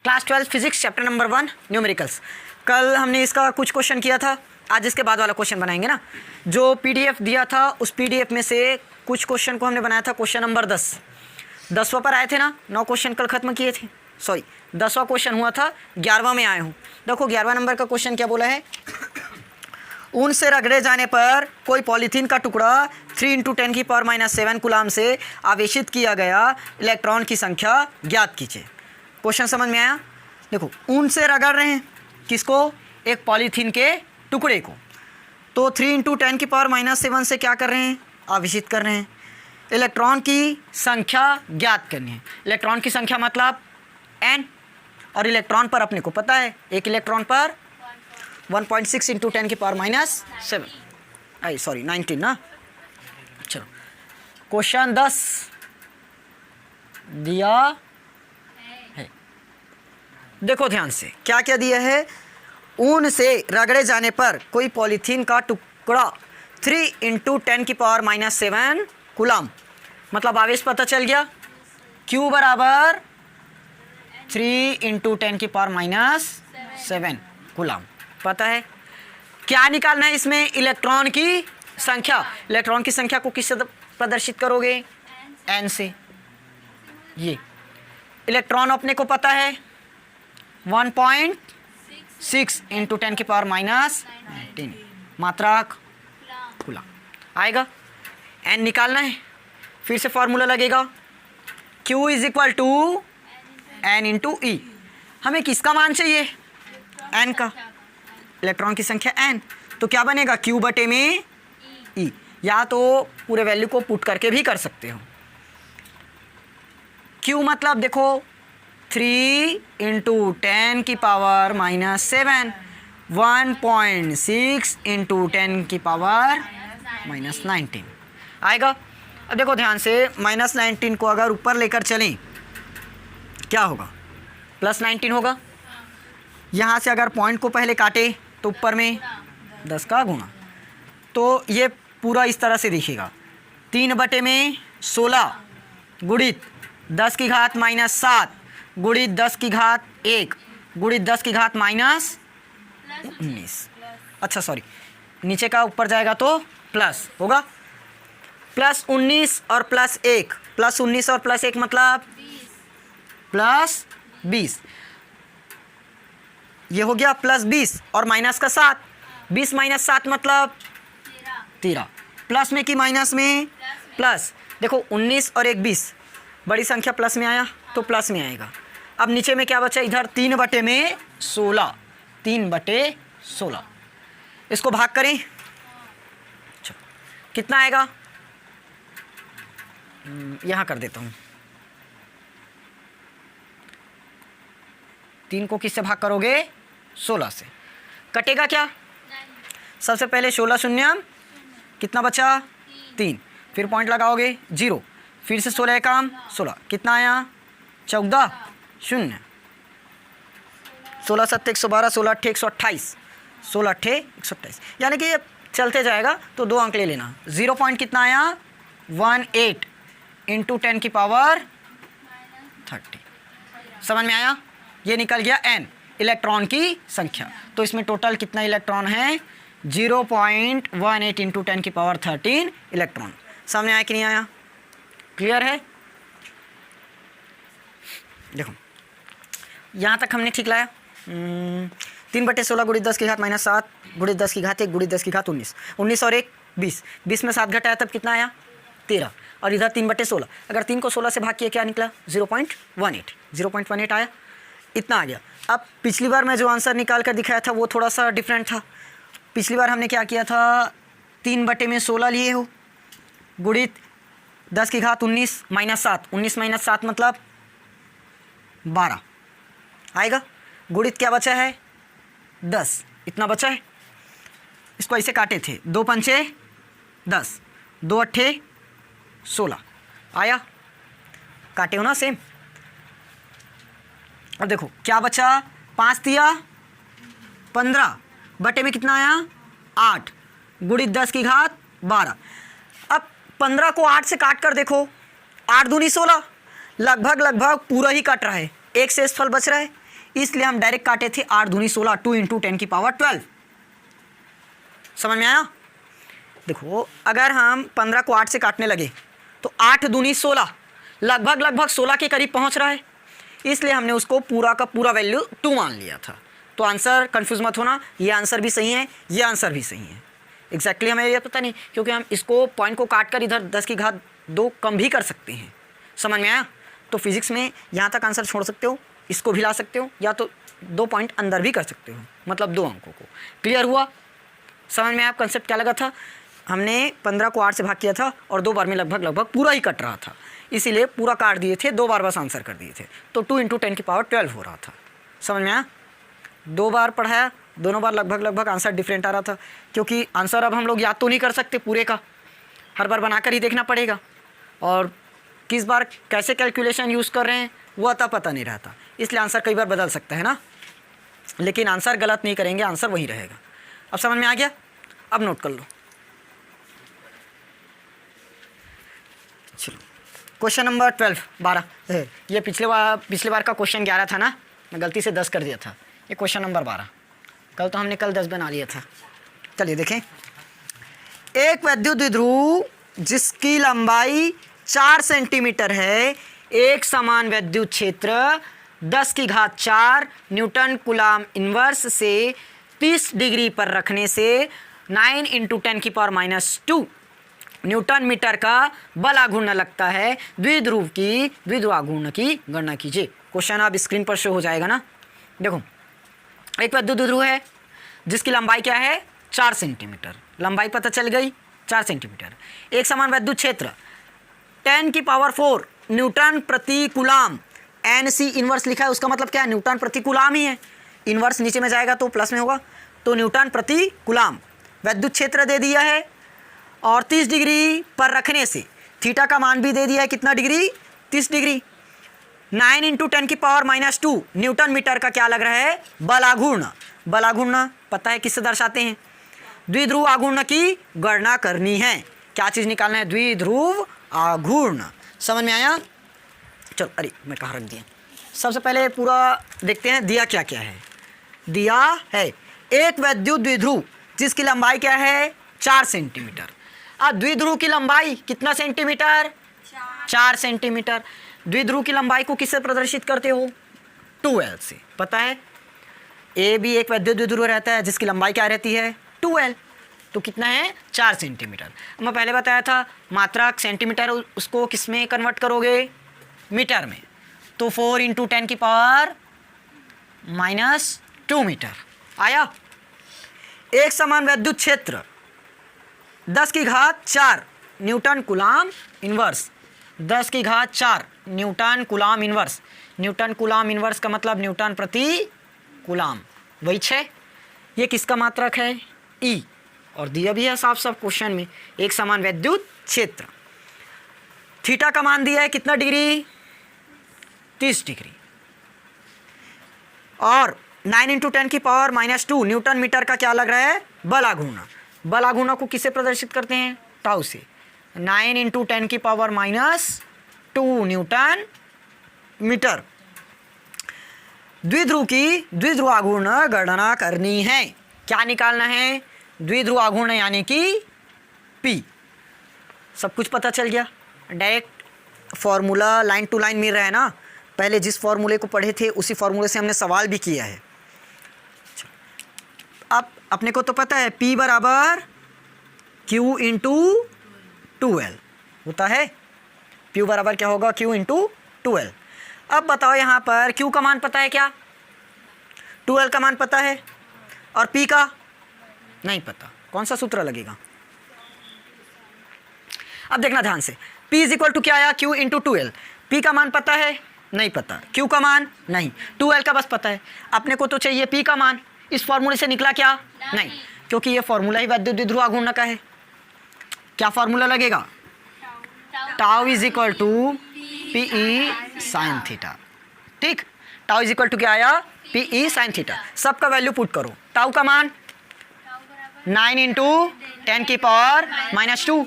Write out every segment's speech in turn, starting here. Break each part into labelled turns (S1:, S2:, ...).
S1: Class 12 physics chapter number 1 numericals. कल हमने इसका कुछ क्वेश्चन किया था, आज इसके बाद वाला क्वेश्चन बनाएंगे ना। जो पीडीएफ दिया था उस पीडीएफ में से कुछ क्वेश्चन को हमने बनाया था। क्वेश्चन नंबर 10वां पर आए थे ना, 9 क्वेश्चन कल खत्म किए थे। सॉरी 10वां क्वेश्चन हुआ था, 11वां में आए हूँ। देखो 11वां नंबर का क्वेश्चन क्या बोला है। ऊन से रगड़े जाने पर कोई पॉलीथीन का टुकड़ा 3 × 10⁻⁷ कूलाम से आवेशित किया गया इलेक्ट्रॉन की संख्या ज्ञात कीजिए। क्वेश्चन समझ में आया। देखो ऊन से रगड़ रहे हैं किसको, एक पॉलीथीन के टुकड़े को, तो 3 × 10⁻⁷ से क्या कर रहे हैं, आवेशित कर रहे हैं। इलेक्ट्रॉन की संख्या ज्ञात करनी है। इलेक्ट्रॉन की संख्या मतलब n, और इलेक्ट्रॉन पर अपने को पता है एक इलेक्ट्रॉन पर 1.6 × 10⁻⁷ 19 ना। चलो क्वेश्चन 10 दिया है, देखो ध्यान से क्या क्या दिया है। ऊन से रगड़े जाने पर कोई पॉलीथीन का टुकड़ा 3 × 10⁻⁷ कूलाम, मतलब आवेश पता चल गया। Q बराबर 3 × 10⁻⁷ कूलाम पता है। क्या निकालना है इसमें, इलेक्ट्रॉन की संख्या। इलेक्ट्रॉन की संख्या को किससे प्रदर्शित करोगे, n से। ये इलेक्ट्रॉन अपने को पता है 1.6 × 10⁻⁻�19 मात्रक कूलाम आएगा। n निकालना है, फिर से फॉर्मूला लगेगा Q = n × E। हमें किसका मान चाहिए, n का। इलेक्ट्रॉन की संख्या n, तो क्या बनेगा Q/में E। या तो पूरे वैल्यू को पुट करके भी कर सकते हो। Q मतलब देखो 3 × 10⁻⁷ 1.6 × 10⁻⁻19 आएगा। अब देखो ध्यान से, -19 को अगर ऊपर लेकर चलें क्या होगा, +19 होगा। यहाँ से अगर पॉइंट को पहले काटे तो ऊपर में 10 का गुणा, तो ये पूरा इस तरह से दिखेगा 3/16 गुणित 10⁻⁻7 गुणित 10⁻1 गुणित 10⁻⁻19। अच्छा सॉरी, नीचे का ऊपर जाएगा तो प्लस होगा, +19 और +1, +19 और +1 मतलब +20। ये हो गया +20 और माइनस का 7, 20 - 7 मतलब 13। प्लस में कि माइनस में, प्लस। देखो 19 और 1 20, बड़ी संख्या प्लस में आया तो प्लस में आएगा। अब नीचे में क्या बचा, इधर 3/16, 3/16। इसको भाग करें, कितना आएगा, यहाँ कर देता हूँ। 3 को किससे भाग करोगे, 16 से। कटेगा क्या, सबसे पहले 16 शून्य, कितना बचा 3, फिर पॉइंट लगाओगे 0, फिर से 16 एकम 16, कितना आया 14 0, 16 × 7 = 112, 16 × 8 = 128, 16 × 8 = 128। यानी कि ये चलते जाएगा तो 2 अंक ले लेना। 0 पॉइंट कितना आया 18 × 10⁻30। समझ में आया, ये निकल गया n इलेक्ट्रॉन की संख्या। तो इसमें टोटल कितना इलेक्ट्रॉन है, 0.18 × 10⁻13 इलेक्ट्रॉन। सामने आया कि नहीं आया, क्लियर है। देखो यहाँ तक हमने ठीक लाया। 3/16 गुणित 10⁻⁻7 गुणित 10⁻1 गुणित 10⁻19, 19 और 1 20, 20 में 7 घटाया तब कितना आया 13, और इधर 3/16। अगर 3 को 16 से भाग किया क्या निकला 0.18 आया, इतना आ गया। अब पिछली बार मैं जो आंसर निकाल कर दिखाया था वो थोड़ा सा डिफरेंट था। पिछली बार हमने क्या किया था, 3/16 लिए हो गुणित 10⁻19 - 7, 19 - 7 मतलब 12 आएगा, गुणित क्या बचा है 10, इतना बचा है। इसको ऐसे काटे थे, 2 पंचे 10, 2 अट्ठे 16 आया, काटे हो ना सेम। अब देखो क्या बचा, 5 × 15 बटे में कितना आया 8 गुणित 10⁻12। अब 15 को 8 से काट कर देखो, 8 दूनी 16, लगभग पूरा ही कट रहा है, एक शेषफल बच रहा है। इसलिए हम डायरेक्ट काटे थे 8 दूनी 16, 2 इंटू 10 की पावर 12। समझ में आया? देखो अगर हम 15 को 8 से काटने लगे तो 8 दूनी 16, लगभग 16 के करीब पहुंच रहा है, इसलिए हमने उसको पूरा का पूरा वैल्यू 2 मान लिया था। तो आंसर कंफ्यूज मत होना, ये आंसर भी सही है, ये आंसर भी सही है। एग्जैक्टली हमें ये पता नहीं, क्योंकि हम इसको पॉइंट को काट कर इधर 10 की घात 2 कम भी कर सकते हैं। समझ में आया? तो फिजिक्स में यहाँ तक आंसर छोड़ सकते हो, इसको भी ला सकते हो, या तो 2 पॉइंट अंदर भी कर सकते हो, मतलब 2 अंकों को। क्लियर हुआ? समझ में आया कंसेप्ट क्या लगा था? हमने 15 को 8 से भाग किया था और 2 बार में लगभग पूरा ही कट रहा था, इसीलिए पूरा काट दिए थे, 2 बार बस आंसर कर दिए थे, तो 2 इंटू 10 की पावर 12 हो रहा था। समझ में आया? 2 बार पढ़ाया, दोनों बार लगभग आंसर डिफरेंट आ रहा था, क्योंकि आंसर अब हम लोग याद तो नहीं कर सकते पूरे का, हर बार बनाकर ही देखना पड़ेगा, और किस बार कैसे कैलकुलेशन यूज़ कर रहे हैं वो अता पता नहीं रहता, इसलिए आंसर कई बार बदल सकता है ना, लेकिन आंसर गलत नहीं करेंगे, आंसर वही रहेगा। अब समझ में आ गया? अब नोट कर लो। चलो क्वेश्चन नंबर 12 ये पिछले बार का क्वेश्चन 11 था ना, मैं गलती से 10 कर दिया था, ये क्वेश्चन नंबर 12। कल 10 बना लिया था। चलिए देखें, एक विद्युत द्विध्रुव जिसकी लंबाई 4 सेंटीमीटर है, एक समान विद्युत क्षेत्र 10 की घात 4 न्यूटन कूलाम इन्वर्स से 30 डिग्री पर रखने से 9 इंटू 10 की पावर -2 न्यूटन मीटर का बल आघूर्ण लगता है, द्विध्रुवाघूर्ण की गणना कीजिए। क्वेश्चन अब स्क्रीन पर शो हो जाएगा ना। देखो एक विद्युत द्विध्रुव है जिसकी लंबाई क्या है 4 सेंटीमीटर, लंबाई पता चल गई 4 सेंटीमीटर। एक समान विद्युत क्षेत्र 10 की पावर 4 न्यूटन प्रति कूलाम, NC इन्वर्स लिखा है, उसका मतलब क्या है, न्यूटन प्रति कूलाम ही है, इन्वर्स नीचे में जाएगा तो प्लस में होगा, तो न्यूटन प्रति कूलाम विद्युत क्षेत्र दे दिया है, और 30 डिग्री पर रखने से थीटा का मान भी दे दिया है, कितना डिग्री 30 डिग्री। 9 इंटू 10 की पावर -2 न्यूटन मीटर का क्या लग रहा है, बल आघूर्ण। बल आघूर्ण पता है किससे दर्शाते हैं, द्विध्रुव आघूर्ण की गणना करनी है। क्या चीज़ निकालना है, द्विध्रुव आघूर्ण। समझ में आया? चलो अरे मैं कहाँ रख दिया, सबसे पहले पूरा देखते हैं दिया क्या क्या है। दिया है एक विद्युत द्विध्रुव जिसकी लंबाई क्या है 4 सेंटीमीटर। अब द्विध्रुव की लंबाई कितना सेंटीमीटर, 4 सेंटीमीटर। द्विध्रुव की लंबाई को किससे प्रदर्शित करते हो, 2L से। पता है ए भी एक विद्युत द्विध्रुव रहता है जिसकी लंबाई क्या रहती है 2L, तो कितना है 4 सेंटीमीटर। मैं पहले बताया था मात्रक सेंटीमीटर, उसको किस में कन्वर्ट करोगे, मीटर में, तो 4 इंटू 10 की पावर -2 मीटर आया। एक समान विद्युत क्षेत्र 10 की घात 4 न्यूटन कूलाम इन्वर्स, 10 की घात 4 Newton coulomb inverse. Newton coulomb inverse का मतलब न्यूटन प्रति कूलाम, वही 6। ये किसका मात्रक है, ई, और दिया भी है साफ साफ क्वेश्चन में, एक समान विद्युत क्षेत्र। थीटा का मान दिया है कितना डिग्री, 30 डिग्री, और 9 इंटू 10 की पावर -2 न्यूटन मीटर का क्या लग रहा है, बल आघूर्ण। बल आघूर्ण को किससे प्रदर्शित करते हैं, टाउ से। 9 इंटू 10 की पावर -2 न्यूटन मीटर। द्विध्रुव की द्विध्रुव आघूर्ण गणना करनी है। क्या निकालना है, द्विध्रुव आघूर्ण यानी कि P। सब कुछ पता चल गया, direct formula line to line मिल रहा है ना। पहले जिस फॉर्मूले को पढ़े थे उसी फॉर्मूले से हमने सवाल भी किया है। अब अपने को तो पता है P बराबर Q इंटू 2L होता है। Q बराबर क्या होगा, Q इंटू 2L। अब बताओ यहाँ पर Q का मान पता है क्या, 2L का मान पता है, और P का नहीं पता, कौन सा सूत्र लगेगा। अब देखना ध्यान से, P इज इक्वल टू क्या आया, Q इंटू 2L। P का मान पता है, नहीं पता, Q का मान नहीं, 2L का बस पता है। अपने को तो चाहिए P का मान। इस फॉर्मूले से निकला क्या, नहीं, क्योंकि ये फॉर्मूला ही विद्युत द्विध्रुव आघूर्ण का है। क्या फॉर्मूला लगेगा, tau is equal to PE sine theta. ठीक, टाउ इज इक्वल टू क्या आया, PE साइन थीटा। सबका वैल्यू पुट करो। टाउ का मान 9 इंटू 10 की पावर -2,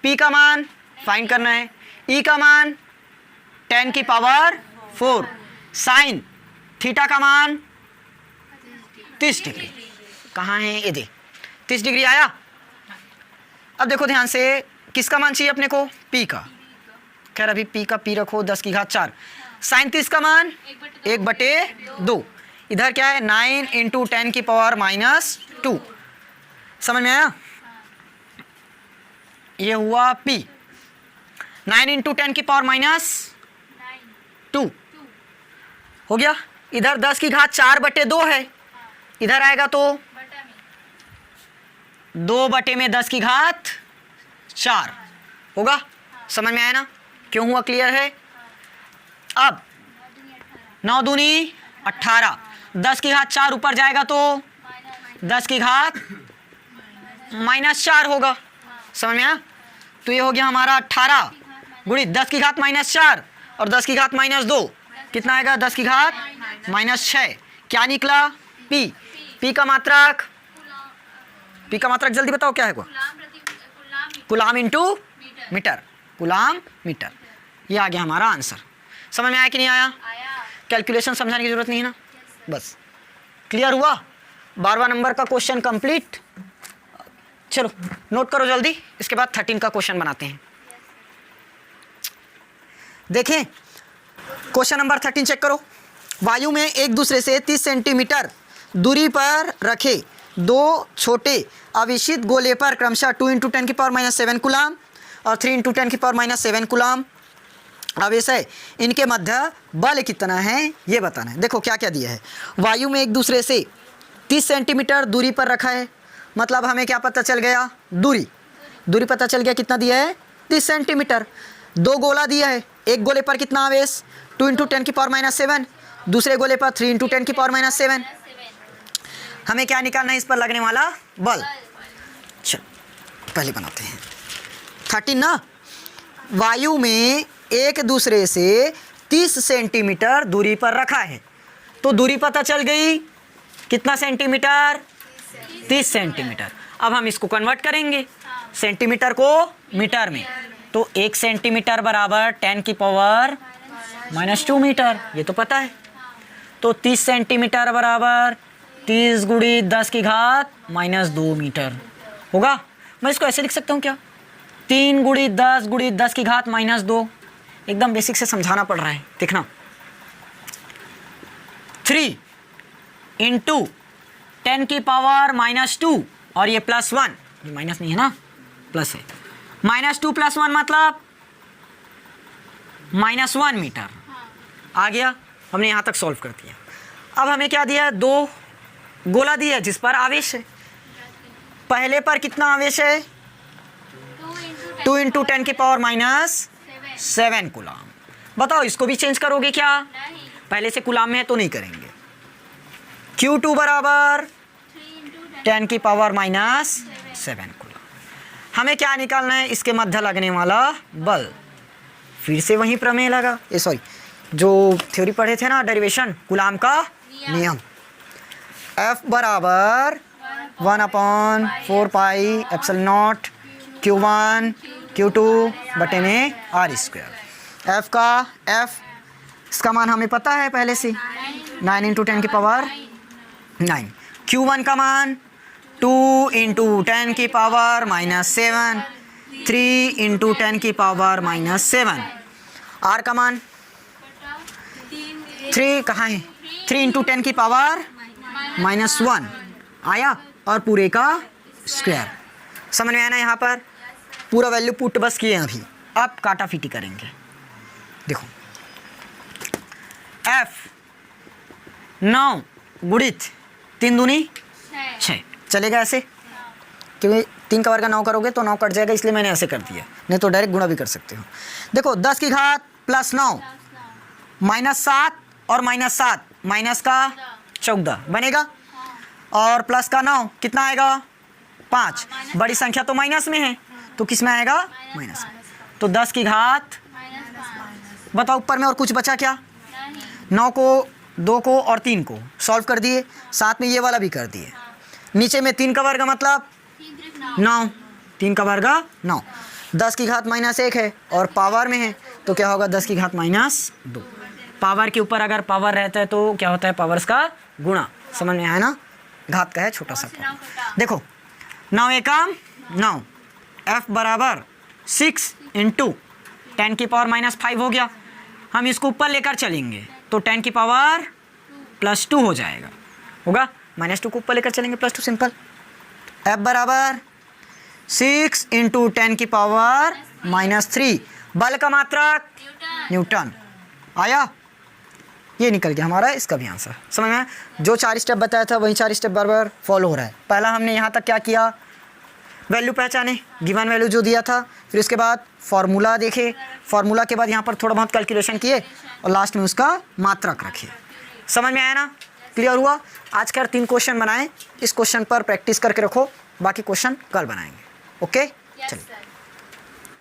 S1: P का मान फाइंड करना है, E का मान 10 की पावर 4, साइन थीटा का मान 30 डिग्री। कहाँ है ये दे, 30 डिग्री आया। अब देखो ध्यान से, किसका मान चाहिए अपने को, पी का। खैर अभी पी का पी रखो 10 की घात 4। साइन 30 का मान 1/2। इधर क्या है 9 इंटू 10 की पावर -2। समझ में आया, ये हुआ P। 9 इंटू 10 की पावर -2 हो गया। इधर 10 की घात 4/2 है, इधर आएगा तो 2/10 की घात 4 होगा। समझ में आया ना, क्यों हुआ, क्लियर है। अब 9 दूनी 18, 10 की घात 4 ऊपर जाएगा तो 10 की घात -4 होगा। समझ में आया, तो ये हो गया हमारा 18 गुणित 10 की घात -4 और 10 की घात -2 कितना आएगा, 10 की घात -6। क्या निकला, P। P का मात्रक, P का मात्रक जल्दी बताओ क्या है, coulomb into metre, coulomb metre. ये आ गया हमारा आंसर। समझ में आया कि नहीं आया, कैलकुलेशन समझाने की जरूरत नहीं है ना, बस क्लियर हुआ। 12वां नंबर का क्वेश्चन कंप्लीट। चलो नोट करो जल्दी, इसके बाद 13 का क्वेश्चन बनाते हैं। देखें क्वेश्चन नंबर 13 चेक करो। वायु में एक दूसरे से 30 सेंटीमीटर दूरी पर रखे दो छोटे अविशित गोले पर क्रमशः 2 इंटू 10 की पावर -7 कूलाम और 3 इंटू 10 की पावर -7 कूलाम आवेश है, इनके मध्य बल कितना है ये बताना है। देखो क्या क्या दिया है, वायु में एक दूसरे से 30 सेंटीमीटर दूरी पर रखा है, मतलब हमें क्या पता चल गया, दूरी पता चल गया, कितना दिया है 30 सेंटीमीटर। दो गोला दिया है, एक गोले पर कितना आवेश 2 इंटू 10 की पावर -7, दूसरे गोले पर 3 इंटू 10 की पावर -7। हमें क्या निकालना है, इस पर लगने वाला बल। चलो पहले बनाते हैं 13 ना। वायु में एक दूसरे से 30 सेंटीमीटर दूरी पर रखा है, तो दूरी पता चल गई कितना सेंटीमीटर, 30 सेंटीमीटर। अब हम इसको कन्वर्ट करेंगे सेंटीमीटर को मीटर में, तो 1 सेंटीमीटर बराबर 10 की पावर -2 मीटर, ये तो पता है। तो 30 सेंटीमीटर बराबर 30 गुणी 10 की घात -2 मीटर होगा। मैं इसको ऐसे लिख सकता हूँ क्या, 3 गुणी 10 की घात -2। एकदम बेसिक से समझाना पड़ रहा है, देखना। 3 इंटू 10 की पावर -2 और ये +1, ये माइनस नहीं है ना, प्लस है। -2 + 1 मतलब -1 मीटर आ गया। हमने यहाँ तक सॉल्व कर दिया। अब हमें क्या दिया है, दो गोला दिया है जिस पर आवेश है। पहले पर कितना आवेश है, 2 इंटू 10 की पावर -7 कूलाम। बताओ इसको भी चेंज करोगे क्या, पहले से कूलाम में है तो नहीं करेंगे। Q2 बराबर 10 की पावर -7 कूलाम। हमें क्या निकालना है, इसके मध्य लगने वाला बल। फिर से वही प्रमेय लगा, ये सॉरी जो थ्योरी पढ़े थे ना, डेरिवेशन, कूलाम का नियम। F बराबर 1/4 पाई एप्सिलॉन Q1 Q2 बटे में R²। F का F, इसका मान हमें पता है पहले से, 9 इंटू 10 की पावर 9। Q1 का मान 2 इंटू 10 की पावर -7, 3 इंटू 10 की पावर -7। R का मान 3 कहाँ है, 3 इंटू 10 की पावर -1 आया, और पूरे का स्क्वायर। समझ में आया ना, यहाँ पर पूरा वैल्यू पुट बस किए अभी। अब काटा फीटी करेंगे। देखो F 9 गुणित 3 दूनी 6 चलेगा ऐसे, क्योंकि 3 का वर्ग 9 करोगे तो 9 कट जाएगा, इसलिए मैंने ऐसे कर दिया, नहीं तो डायरेक्ट गुणा भी कर सकते हो। देखो 10 की घात +9 -7 और -7 माइनस का 14 बनेगा, और प्लस का 9 कितना आएगा 5। बड़ी संख्या तो माइनस में है, तो किस में आएगा, माइनस में। तो 10 की घात, बताओ ऊपर में और कुछ बचा क्या, 9 को 2 को और 3 को सॉल्व कर दिए, साथ में ये वाला भी कर दिए। नीचे में 3 का वर्ग मतलब 9, 3 का वर्ग 9, 10 की घात -1 है और पावर में है, तो क्या होगा 10 की घात -2। पावर के ऊपर अगर पावर रहता है तो क्या होता है, पावर्स का गुणा। समझ में आया ना, घात का है छोटा सा। देखो नाउ ए काम, नाउ f बराबर 6 इंटू 10 की पावर -5 हो गया। हम इसको ऊपर लेकर चलेंगे तो 10 की पावर +2 हो जाएगा, होगा। -2 को ऊपर लेकर चलेंगे +2, सिंपल। f बराबर 6 इंटू 10 की पावर -3, बल का मात्रक न्यूटन। आया, ये निकल गया हमारा इसका भी आंसर। समझ में, जो 4 स्टेप बताया था वही 4 स्टेप बार बार फॉलो हो रहा है। पहला हमने यहाँ तक क्या किया, वैल्यू पहचाने, गिवन वैल्यू जो दिया था, फिर उसके बाद फार्मूला देखे, फार्मूला के बाद यहाँ पर थोड़ा बहुत कैलकुलेशन किए और लास्ट में उसका मात्रक रखे। समझ में आया ना, क्लियर हुआ। आज कर 3 क्वेश्चन बनाए, इस क्वेश्चन पर प्रैक्टिस करके रखो, बाकी क्वेश्चन कल बनाएंगे। ओके, चलिए।